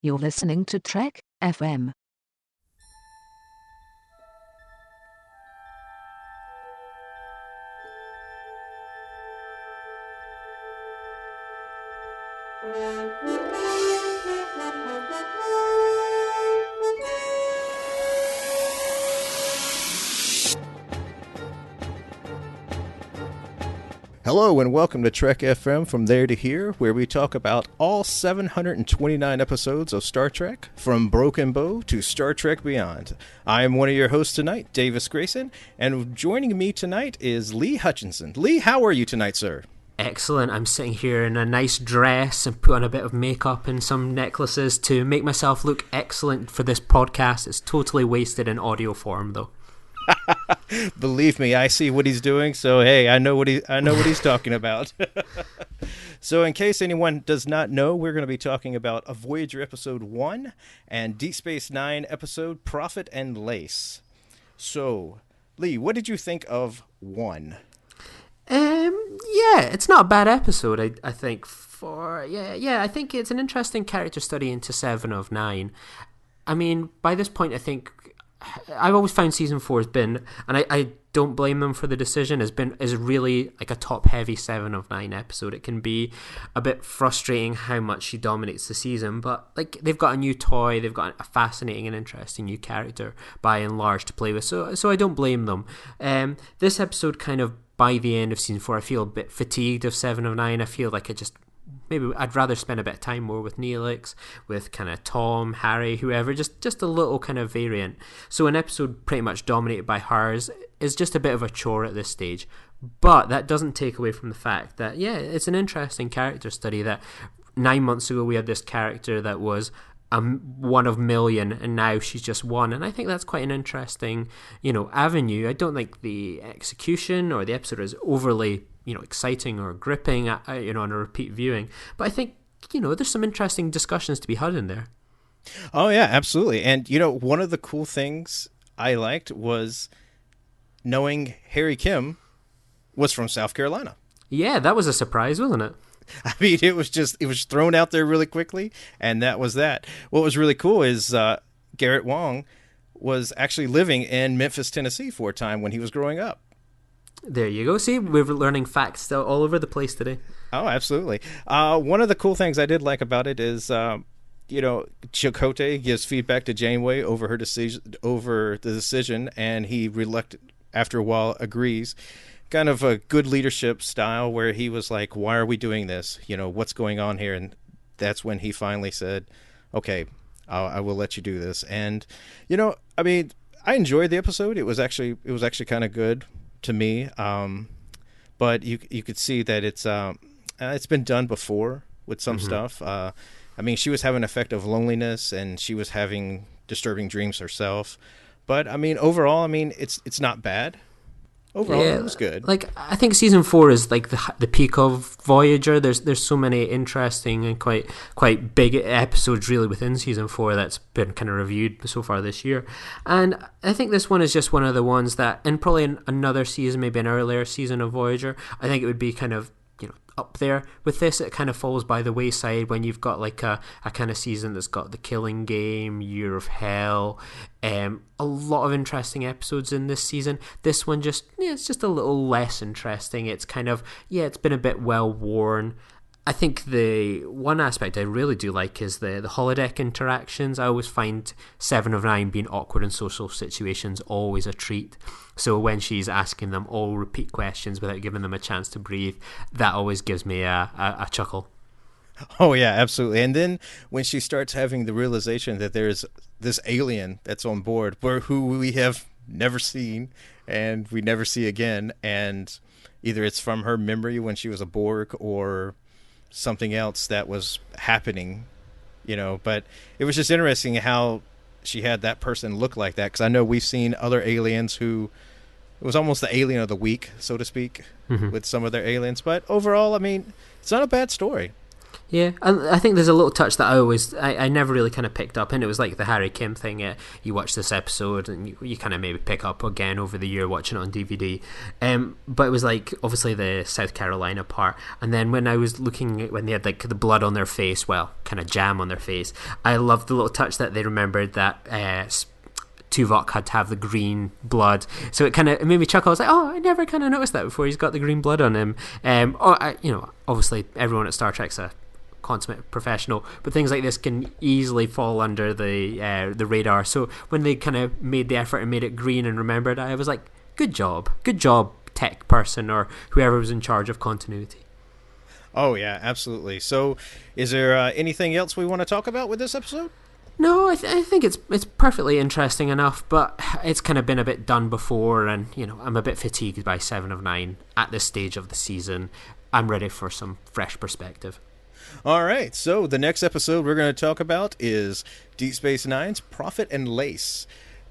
You're listening to Trek FM. Hello and welcome to Trek FM From There to Here, where we talk about all 729 episodes of Star Trek, from Broken Bow to Star Trek Beyond. I am one of your hosts tonight, Davis Grayson, and joining me tonight is Lee Hutchison. Lee, how are you tonight, sir? Excellent. I'm sitting here in a nice dress and put on a bit of makeup and some necklaces to make myself look excellent for this podcast. It's totally wasted in audio form, though. Believe me, I see what he's doing, so hey, I know what he's talking about. So in case anyone does not know, we're going to be talking about a Voyager episode 1 and Deep Space Nine episode Prophet and Lace. So, Lee, what did you think of 1? Yeah, it's not a bad episode, I think. I think it's an interesting character study into 7 of 9. I mean, by this point, I think I've always found season 4 has been, and I don't blame them for the decision, is really like a top heavy 7 of 9 episode. It can be a bit frustrating how much she dominates the season, but like they've got a new toy, they've got a fascinating and interesting new character by and large to play with, so I don't blame them. This episode kind of, by the end of season 4, I feel a bit fatigued of 7 of 9. I feel like maybe I'd rather spend a bit of time more with Neelix, with kind of Tom, Harry, whoever, just a little kind of variant. So an episode pretty much dominated by hers is just a bit of a chore at this stage. But that doesn't take away from the fact that, yeah, it's an interesting character study that 9 months ago we had this character that was one of million, and now she's just one, and I think that's quite an interesting, avenue. I don't think the execution or the episode is overly, exciting or gripping, on a repeat viewing, but I think, there's some interesting discussions to be had in there. Oh yeah, absolutely. And one of the cool things I liked was knowing Harry Kim was from South Carolina. Yeah, that was a surprise, wasn't it? I mean, it was thrown out there really quickly, and that was that. What was really cool is Garrett Wang was actually living in Memphis, Tennessee for a time when he was growing up. There you go. See, we're learning facts all over the place today. Oh, absolutely. One of the cool things I did like about it is, Chakotay gives feedback to Janeway over the decision, and he after a while agrees. Kind of a good leadership style where he was like, why are we doing this? What's going on here? And that's when he finally said, okay, I will let you do this. And, I mean, I enjoyed the episode. It was actually kind of good to me. But you could see that it's been done before with some stuff. I mean, she was having an effect of loneliness, and she was having disturbing dreams herself. But I mean, overall, it's not bad. Overall, it was good. Like, I think season 4 is like the peak of Voyager. There's so many interesting and quite big episodes really within season 4 that's been kind of reviewed so far this year. And I think this one is just one of the ones that, and probably in another season, maybe an earlier season of Voyager, I think it would be kind of, up there with this. It kind of falls by the wayside when you've got like a kind of season that's got The Killing Game, Year of Hell, a lot of interesting episodes in this season. This one it's just a little less interesting. It's kind of, it's been a bit well worn. I think the one aspect I really do like is the holodeck interactions. I always find 7 of 9 being awkward in social situations always a treat. So when she's asking them all repeat questions without giving them a chance to breathe, that always gives me a chuckle. Oh yeah, absolutely. And then when she starts having the realization that there's this alien that's on board, who we have never seen and we never see again, and either it's from her memory when she was a Borg or something else that was happening, but it was just interesting how she had that person look like that, because I know we've seen other aliens who, it was almost the alien of the week, so to speak, with some of their aliens. But overall, I mean, it's not a bad story. Yeah, and I think there's a little touch that I never really kind of picked up, and it was like the Harry Kim thing. You watch this episode and you kind of maybe pick up again over the year watching it on DVD. But it was like obviously the South Carolina part, and then when I was looking at when they had like the blood on their face, well, kind of jam on their face, I loved the little touch that they remembered that Tuvok had to have the green blood, so it made me chuckle. I was like, oh, I never kind of noticed that before. He's got the green blood on him. Obviously everyone at Star Trek's a consummate professional, but things like this can easily fall under the radar. So when they kind of made the effort and made it green and remembered, I was like, good job, tech person or whoever was in charge of continuity. Oh yeah, absolutely. So is there anything else we want to talk about with this episode? No, I think it's perfectly interesting enough, but it's kind of been a bit done before, and I'm a bit fatigued by 7 of 9 at this stage of the season. I'm ready for some fresh perspective. All right, so the next episode we're going to talk about is Deep Space Nine's Prophet and Lace.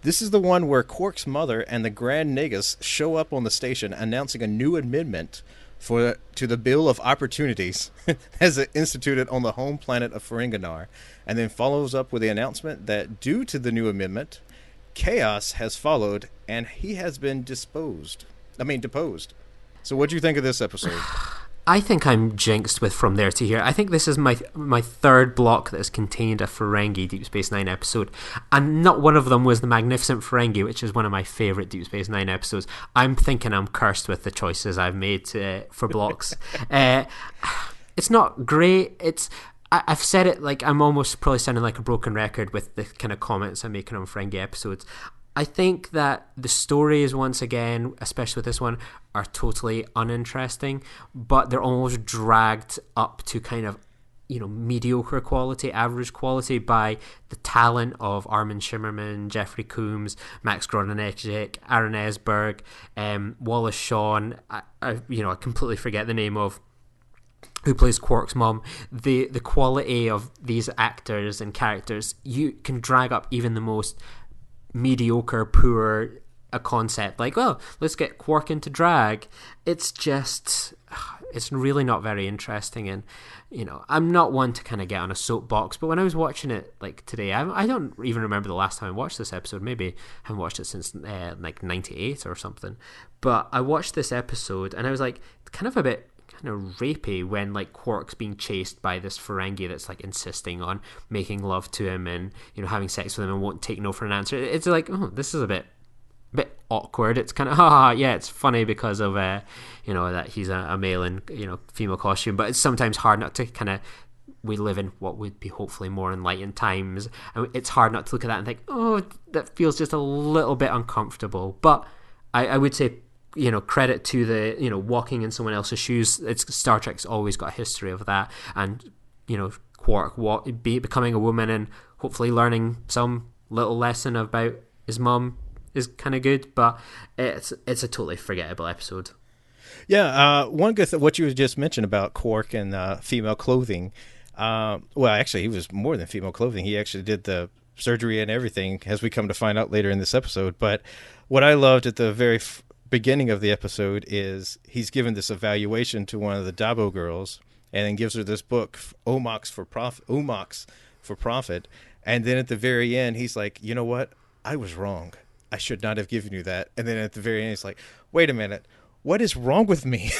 This is the one where Quark's mother and the Grand Nagus show up on the station announcing a new amendment to the Bill of Opportunities as it instituted on the home planet of Ferenginar, and then follows up with the announcement that due to the new amendment, chaos has followed and he has been deposed. So what do you think of this episode? I think I'm jinxed with From There to Here. I think this is my third block that has contained a Ferengi Deep Space Nine episode, and not one of them was the Magnificent Ferengi, which is one of my favourite Deep Space Nine episodes. I'm thinking I'm cursed with the choices I've made for blocks. It's not great. I've said it, like I'm almost probably sounding like a broken record with the kind of comments I'm making on Ferengi episodes. I think that the stories, once again, especially with this one, are totally uninteresting, but they're almost dragged up to kind of, mediocre quality, average quality by the talent of Armin Shimmerman, Jeffrey Combs, Max Grodenechik, Aaron Esberg, Wallace Shawn. I completely forget the name of who plays Quark's mom. The quality of these actors and characters, you can drag up even the most mediocre, poor a concept like, well, let's get Quark into drag. It's really not very interesting, and I'm not one to kind of get on a soapbox, but when I was watching it like today, I don't even remember the last time I watched this episode. Maybe I haven't watched it since like 98 or something, but I watched this episode and I was like kind of a bit kind of rapey when like Quark's being chased by this Ferengi that's like insisting on making love to him and having sex with him and won't take no for an answer. It's like, oh, this is a bit awkward. It's kind of yeah, it's funny because of that he's a male in female costume, but it's sometimes hard not to kind of, we live in what would be hopefully more enlightened times, and it's hard not to look at that and think, oh, that feels just a little bit uncomfortable. But I would say, credit to the, walking in someone else's shoes. Star Trek's always got a history of that, and Quark becoming a woman and hopefully learning some little lesson about his mum is kind of good, but it's a totally forgettable episode. Yeah, one good what you just mentioned about Quark and female clothing. Well, actually, he was more than female clothing. He actually did the surgery and everything, as we come to find out later in this episode. But what I loved at the very beginning of the episode is he's given this evaluation to one of the Dabo girls, and then gives her this book, Omox for Profit. And then at the very end, he's like, you know what? I was wrong. I should not have given you that. And then at the very end, he's like, wait a minute. What is wrong with me?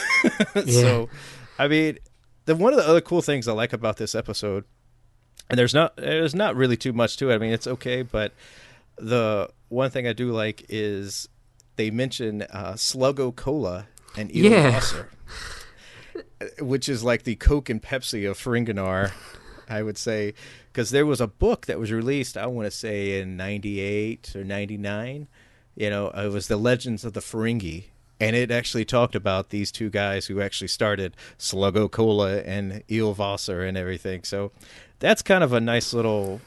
Yeah. So, I mean, one of the other cool things I like about this episode, and there's not really too much to it. I mean, it's okay, but the one thing I do like is they mention Slug-o Cola and Eel Wasser, which is like the Coke and Pepsi of Ferenginar, I would say, because there was a book that was released, I want to say in 98 or 99. It was The Legends of the Ferengi, and it actually talked about these two guys who actually started Slug-o Cola and Eel Wasser and everything. So that's kind of a nice little,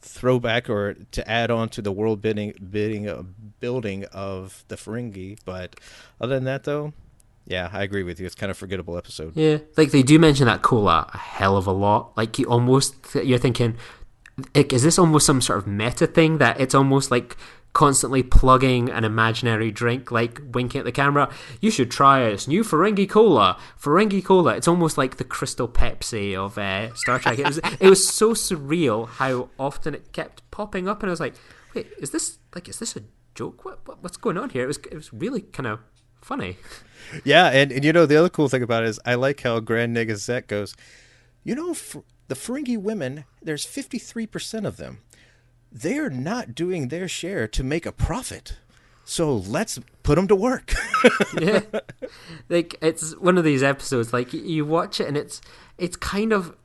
throwback, or to add on to the world building of the Ferengi. But other than that, though, yeah, I agree with you. It's kind of a forgettable episode. Yeah, like they do mention that cola a hell of a lot. Like you're thinking, is this almost some sort of meta thing that it's almost like constantly plugging an imaginary drink, like winking at the camera. You should try this new Ferengi Cola. Ferengi Cola. It's almost like the Crystal Pepsi of Star Trek. It was so surreal how often it kept popping up, and I was like, wait, is this a joke? What's going on here? It was really kind of funny. Yeah, and the other cool thing about it is I like how Grand Negazette goes, the Ferengi women, there's 53% of them. They're not doing their share to make a profit. So let's put them to work. Yeah. Like, it's one of these episodes, like, you watch it and it's kind of,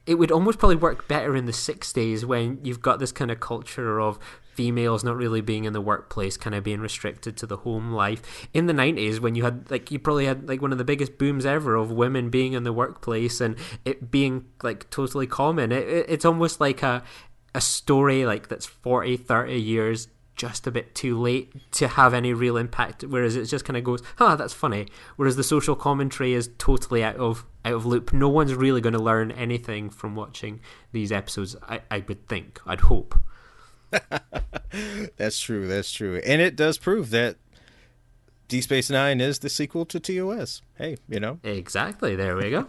it would almost probably work better in the 60s when you've got this kind of culture of females not really being in the workplace, kind of being restricted to the home life. In the 90s, when you probably had like one of the biggest booms ever of women being in the workplace and it being like totally common. It's almost like a story like that's 40, 30 years just a bit too late to have any real impact, whereas it just kind of goes, that's funny, whereas the social commentary is totally out of loop. No one's really going to learn anything from watching these episodes, I would think, I'd hope. That's true. And it does prove that Deep Space Nine is the sequel to TOS. Hey, Exactly, there we go.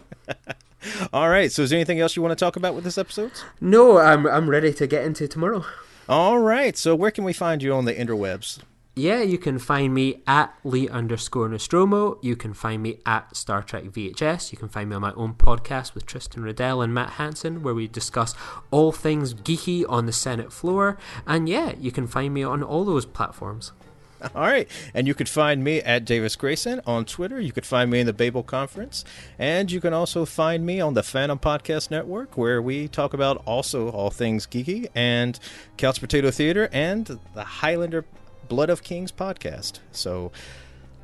All right, so is there anything else you want to talk about with this episode? No, I'm ready to get into tomorrow. All right, so where can we find you on the interwebs? Yeah, you can find me at Lee_Nostromo. You can find me at Star Trek VHS. You can find me on my own podcast with Tristan Riddell and Matt Hansen, where we discuss all things geeky on the Senate floor. And yeah, you can find me on all those platforms. All right, and you could find me at Davis Grayson on Twitter. You could find me in the Babel Conference, and you can also find me on the Phantom Podcast Network, where we talk about also all things geeky, and Couch Potato Theater, and the Highlander Blood of Kings podcast. So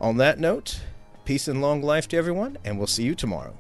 on that note, peace and long life to everyone, and we'll see you tomorrow.